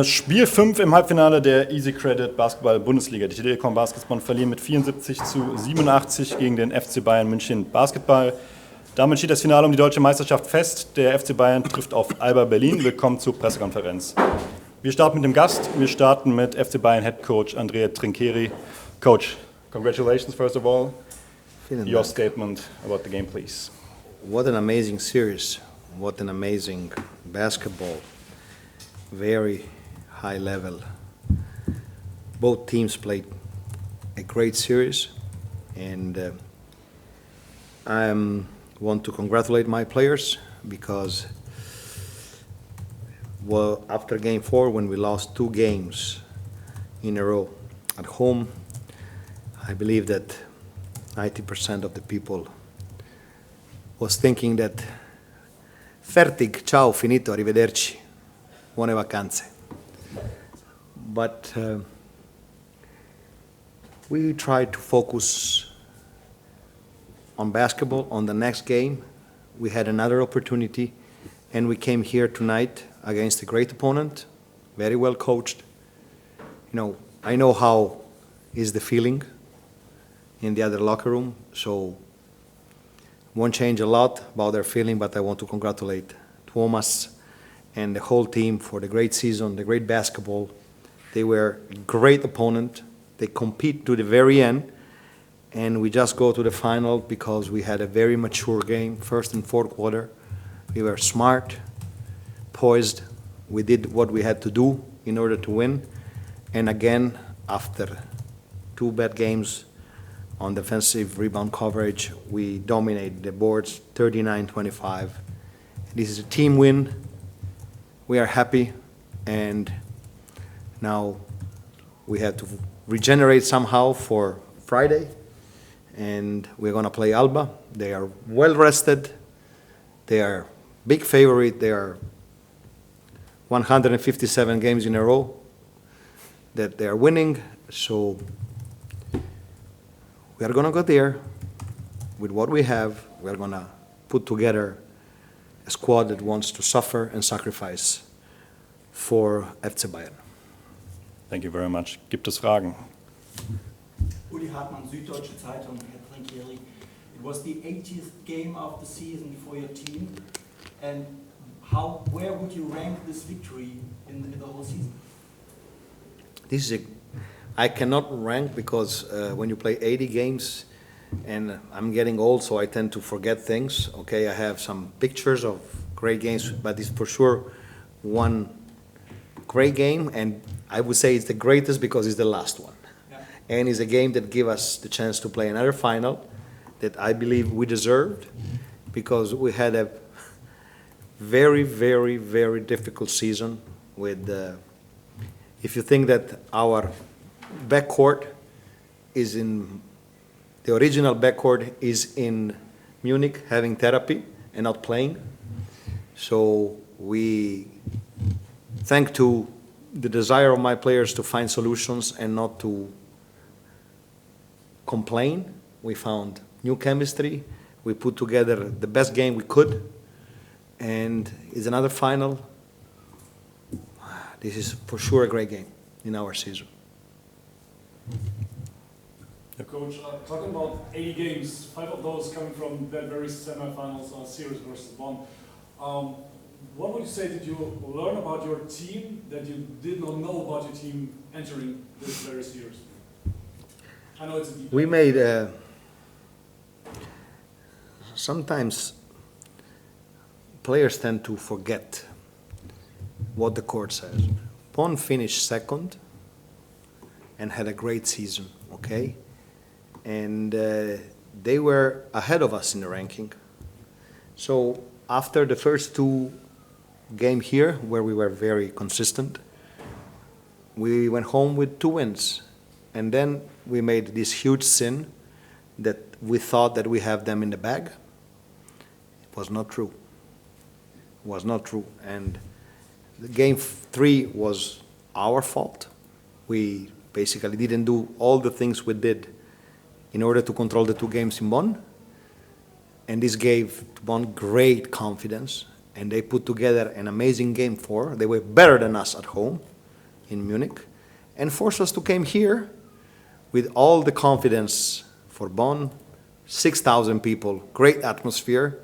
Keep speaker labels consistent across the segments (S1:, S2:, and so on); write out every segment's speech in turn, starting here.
S1: Spiel 5 im Halbfinale der Easy Credit Basketball-Bundesliga. Die Telekom Baskets Bonn verlieren mit 74:87 gegen den FC Bayern München Basketball. Damit steht das Finale um die Deutsche Meisterschaft fest. Der FC Bayern trifft auf Alba Berlin. Willkommen zur Pressekonferenz. Wir starten mit dem Gast. Wir starten mit FC Bayern Headcoach Andrea Trinchieri. Coach, congratulations first of all. Your statement about the game, please.
S2: What an amazing series. What an amazing basketball. Very high level. Both teams played a great series, and I want to congratulate my players because after Game 4, when we lost 2 games in a row at home, I believe that 90% of the people was thinking that fertig, ciao, finito, arrivederci. Buone vacanze. But we tried to focus on basketball, on the next game. We had another opportunity, and we came here tonight against a great opponent, very well coached. You know, I know how is the feeling in the other locker room, so won't change a lot about their feeling, but I want to congratulate Tuomas and the whole team for the great season, the great basketball. They were a great opponent. They compete to the very end, and we just go to the final because we had a very mature game, first and fourth quarter. We were smart, poised. We did what we had to do in order to win. And again, after 2 bad games on defensive rebound coverage, we dominated the boards 39-25. This is a team win. We are happy, and now we have to regenerate somehow for Friday, and we're going to play Alba. They are well rested. They are big favorite. They are 157 games in a row that they are winning, so we are going to go there with what we have. We are going to put together a squad that wants to suffer and sacrifice for FC Bayern.
S1: Thank you very much. Gibt es Fragen?
S3: Uli Hartmann, Süddeutsche Zeitung, Herr Trinchieri. It was the 80th game of the season for your team, and where would you rank this victory in the whole season?
S2: I cannot rank because when you play 80 games, and I'm getting old, so I tend to forget things. Okay, I have some pictures of great games, but it's for sure one great game, and I would say it's the greatest because it's the last one. Yeah. And it's a game that gave us the chance to play another final that I believe we deserved because we had a very, very, very difficult season with, if you think that our backcourt is in, the original backcourt is in Munich having therapy and not playing. So thanks to the desire of my players to find solutions and not to complain, we found new chemistry. We put together the best game we could, and it's another final. This is for sure a great game in our season.
S4: Coach, talking about 80 games, 5 of those coming from that very semifinals series versus Bonn. What would you say did you learn about your team that you did not know about your team entering this very series? I know it's a deep.
S2: We made sometimes players tend to forget what the court says. Bonn finished second and had a great season, okay? And they were ahead of us in the ranking. So after the first 2 games here, where we were very consistent, we went home with 2 wins. And then we made this huge sin that we thought that we have them in the bag. It was not true. It was not true. And the game 3 was our fault. We basically didn't do all the things we did in order to control the 2 games in Bonn. And this gave Bonn great confidence, and they put together an amazing game 4. They were better than us at home, in Munich and forced us to come here with all the confidence for Bonn, 6,000 people, great atmosphere.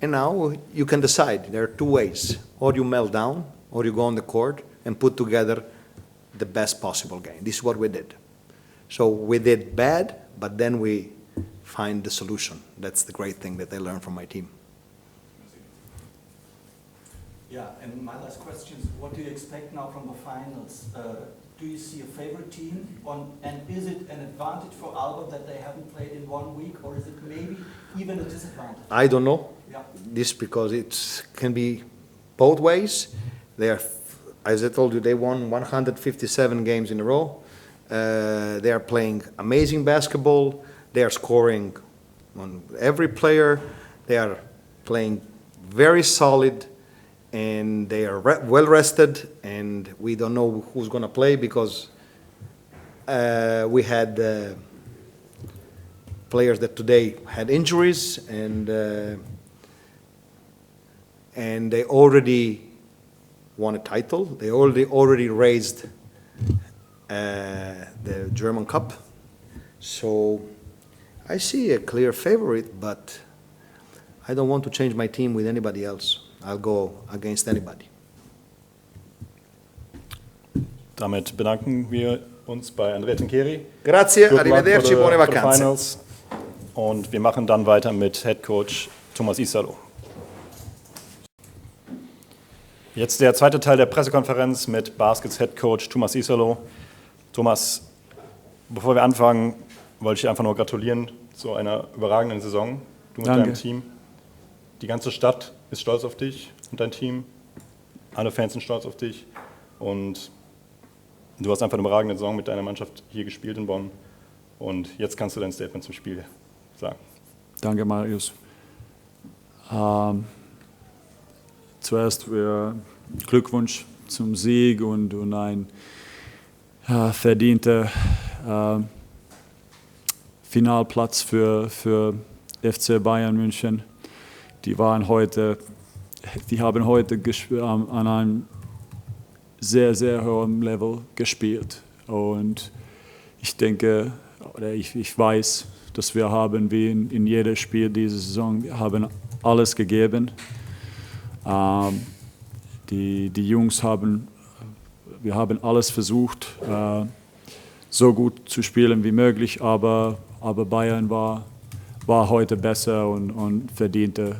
S2: And now you can decide. There are two ways. Or you melt down, or you go on the court and put together the best possible game. This is what we did. So we did bad, but then we find the solution. That's the great thing that I learned from my team.
S3: Yeah, and my last question is, what do you expect now from the finals? Do you see a favorite team? And is it an advantage for Alba that they haven't played in 1 week, or is it maybe even a disadvantage?
S2: I don't know.
S3: Yeah.
S2: This because it can be both ways. They are, as I told you, they won 157 games in a row. They are playing amazing basketball. They are scoring on every player. They are playing very solid, and they are well rested. And we don't know who's going to play because we had players that today had injuries, and they already won a title. They already raised the German Cup. So I see a clear favorite, but I don't want to change my team with anybody else. I'll go against anybody.
S1: Damit bedanken wir uns bei Andrea Trinchieri.
S2: Grazie,
S1: Good luck
S2: arrivederci, buone
S1: for the
S2: vacanze.
S1: finals. Und wir machen dann weiter mit Headcoach Tuomas Iisalo. Jetzt der zweite Teil der Pressekonferenz mit Baskets Headcoach Tuomas Iisalo. Tuomas, bevor wir anfangen, wollte ich dir einfach nur gratulieren zu einer überragenden Saison. Du mit
S5: Danke.
S1: deinem Team. Die ganze Stadt ist stolz auf dich und dein Team. Alle Fans sind stolz auf dich. Und du hast einfach eine überragende Saison mit deiner Mannschaft hier gespielt in Bonn. Und jetzt kannst du dein Statement zum Spiel sagen.
S5: Danke, Marius. Zuerst Glückwunsch zum Sieg und ein verdienter Finalplatz für FC Bayern München. Die haben heute an einem sehr, sehr hohen Level gespielt. Und ich denke, oder ich weiß, dass wir haben, wie in jedem Spiel diese Saison, wir haben alles gegeben. Die Jungs wir haben alles versucht, so gut zu spielen wie möglich, aber Bayern war heute besser und verdiente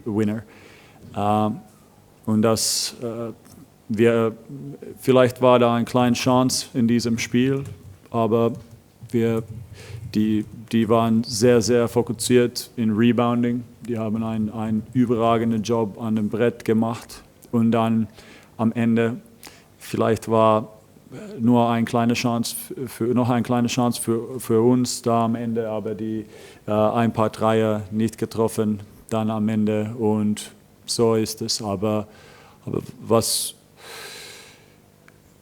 S5: Winner. Und vielleicht war da eine kleine Chance in diesem Spiel, aber die waren sehr, sehr fokussiert in Rebounding. Die haben einen überragenden Job an dem Brett gemacht. Und dann am Ende, vielleicht war noch eine kleine Chance für uns da am Ende, aber ein paar Dreier nicht getroffen dann am Ende. Und so ist es. Aber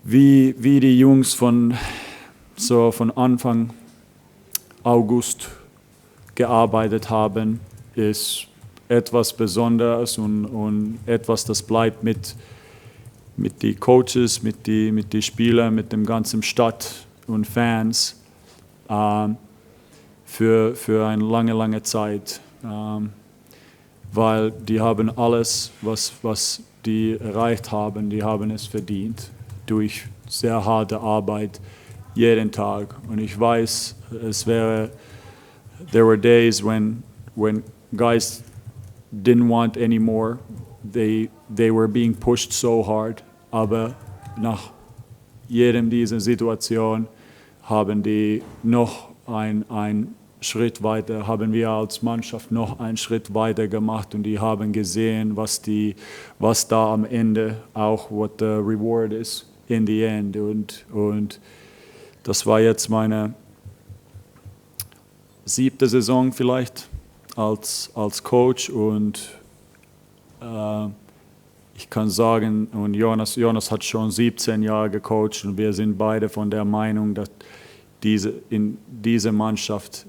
S5: wie die Jungs von Anfang August gearbeitet haben, ist etwas Besonderes und etwas, das bleibt mit den Coaches, mit den Spielern, mit dem ganzen Stadt und Fans für eine lange Zeit. Weil die haben alles, was die erreicht haben, die haben es verdient durch sehr harte Arbeit jeden Tag. Und ich weiß, there were days when guys didn't want any more. They were being pushed so hard. Aber nach jedem dieser Situation haben die noch einen Schritt weiter, haben wir als Mannschaft noch einen Schritt weiter gemacht und die haben gesehen, was da am Ende auch what the reward is in the end. Und das war jetzt meine 7. Saison vielleicht als Coach und ich kann sagen, und Jonas hat schon 17 Jahre gecoacht und wir sind beide von der Meinung, dass in dieser Mannschaft,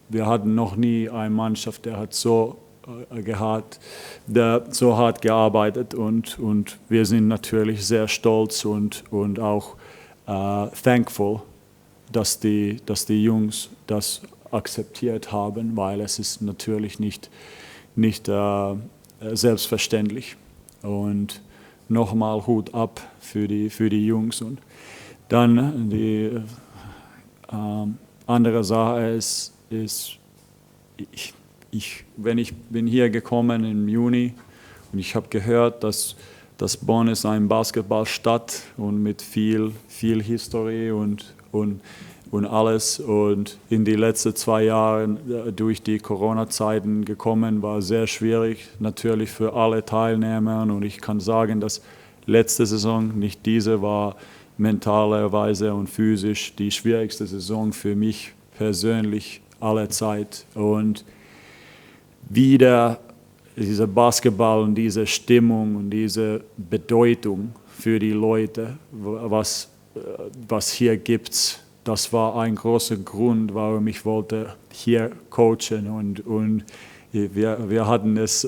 S5: wir hatten noch nie eine Mannschaft, der hat so so hart gearbeitet und wir sind natürlich sehr stolz und auch thankful, dass die Jungs das akzeptiert haben, weil es ist natürlich nicht selbstverständlich. Und nochmal Hut ab für die Jungs. Und dann die andere Sache ist ich bin hier gekommen im Juni und ich habe gehört, dass Bonn ist eine Basketballstadt und mit viel Historie und alles. Und in die letzten 2 Jahren durch die Corona-Zeiten gekommen, war sehr schwierig, natürlich für alle Teilnehmer. Und ich kann sagen, dass letzte Saison, nicht diese, war mentalerweise und physisch die schwierigste Saison für mich persönlich aller Zeit. Und wieder dieser Basketball und diese Stimmung und diese Bedeutung für die Leute, was hier gibt, das war ein großer Grund, warum ich wollte hier coachen und wir hatten es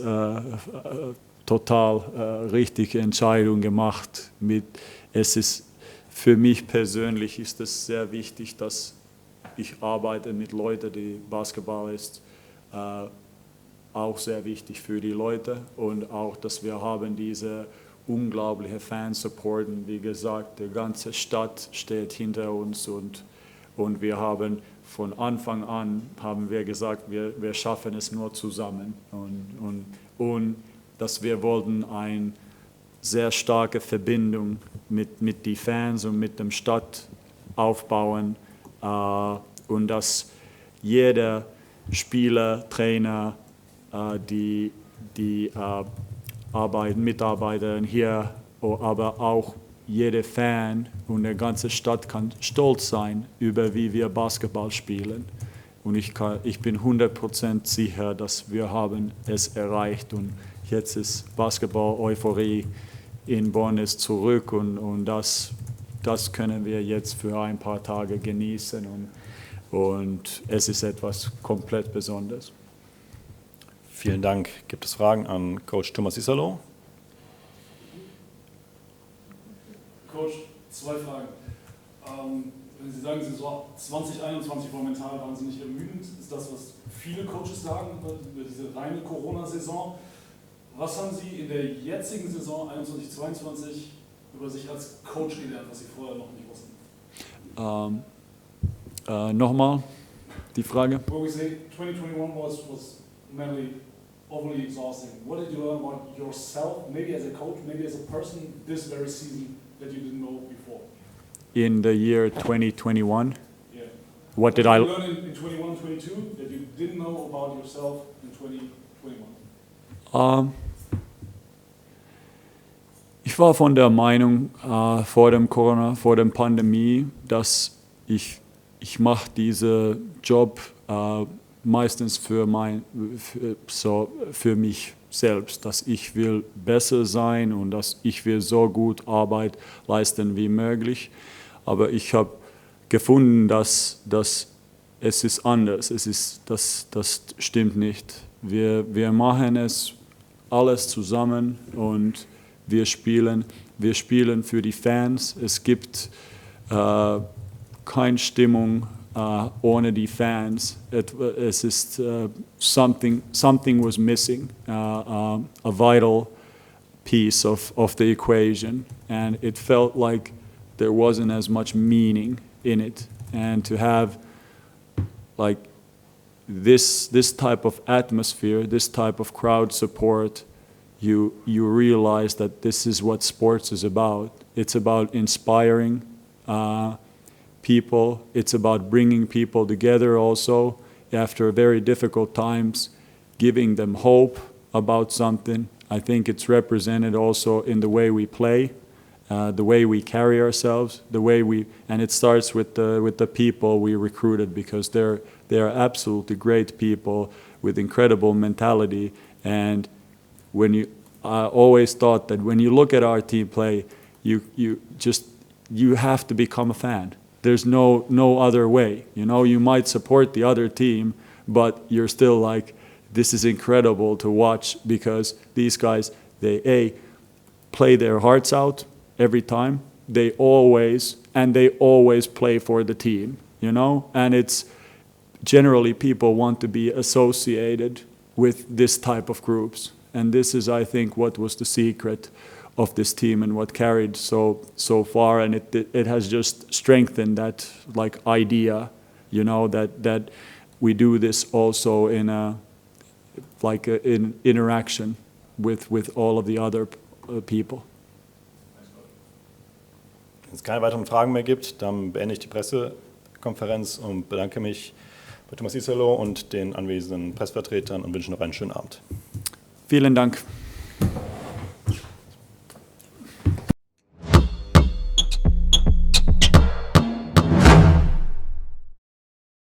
S5: total richtige Entscheidung gemacht. Es ist für mich persönlich ist es sehr wichtig, dass ich arbeite mit Leuten, die Basketball ist auch sehr wichtig für die Leute und auch, dass wir haben diese unglaubliche Fansupport. Und wie gesagt, die ganze Stadt steht hinter uns und wir haben von Anfang an haben wir gesagt, wir schaffen es nur zusammen und dass wir wollten eine sehr starke Verbindung mit den Fans und mit der Stadt aufbauen und dass jeder Spieler, Trainer, die Mitarbeiter hier, aber auch jeder Fan und der ganze Stadt kann stolz sein über wie wir Basketball spielen. Und ich bin 100% sicher, dass wir haben es erreicht und jetzt ist Basketball-Euphorie in Bonn ist zurück und das können wir jetzt für ein paar Tage genießen und es ist etwas komplett Besonderes.
S1: Vielen Dank. Gibt es Fragen an Coach Tuomas Iisalo?
S4: Coach, 2 Fragen. Wenn Sie sagen, Saison 2021 war mental wahnsinnig ermüdend, ist das, was viele Coaches sagen über diese reine Corona-Saison. Was haben Sie in der jetzigen Saison 21/22 über sich als Coach gelernt, was Sie vorher noch nicht wussten?
S5: Nochmal die Frage.
S4: Well, we say 2021 was mentally overly exhausting. What did you learn about yourself, maybe as a coach, maybe as a person, this very season that you didn't know before?
S5: In the year 2021,
S4: Yeah.
S5: what did I
S4: learn in 21, 22 that you didn't know about yourself in 2021?
S5: Ich war von der Meinung vor dem Corona, vor der Pandemie, dass ich mache diesen Job meistens für mich selbst, dass ich will besser sein und dass ich will so gut Arbeit leisten wie möglich. Aber ich habe gefunden, dass es ist anders. Das stimmt nicht. Wir machen es alles zusammen und wir spielen für die Fans. Es gibt keine Stimmung ohne die Fans. Es ist something was missing, a vital piece of the equation, and it felt like there wasn't as much meaning in it. And to have like this type of atmosphere, this type of crowd support, you realize that this is what sports is about. It's about inspiring people. It's about bringing people together also after very difficult times, giving them hope about something. I think it's represented also in the way we play, the way we carry ourselves, and it starts with the people we recruited, because they're absolutely great people with incredible mentality. And I always thought that when you look at our team play, you have to become a fan. There's no other way. You know, you might support the other team, but you're still like, this is incredible to watch because these guys, they play their hearts out every time. They always play for the team, you know? And it's generally people want to be associated with this type of groups. And this is, I think, what was the secret of this team and what carried so far. And it has just strengthened that like idea, you know, that we do this also in interaction with all of the other people.
S1: Wenn es keine weiteren Fragen mehr gibt, dann beende ich die Pressekonferenz und bedanke mich bei Tuomas Iisalo und den anwesenden Pressevertretern und wünsche noch einen schönen Abend.
S5: Vielen Dank.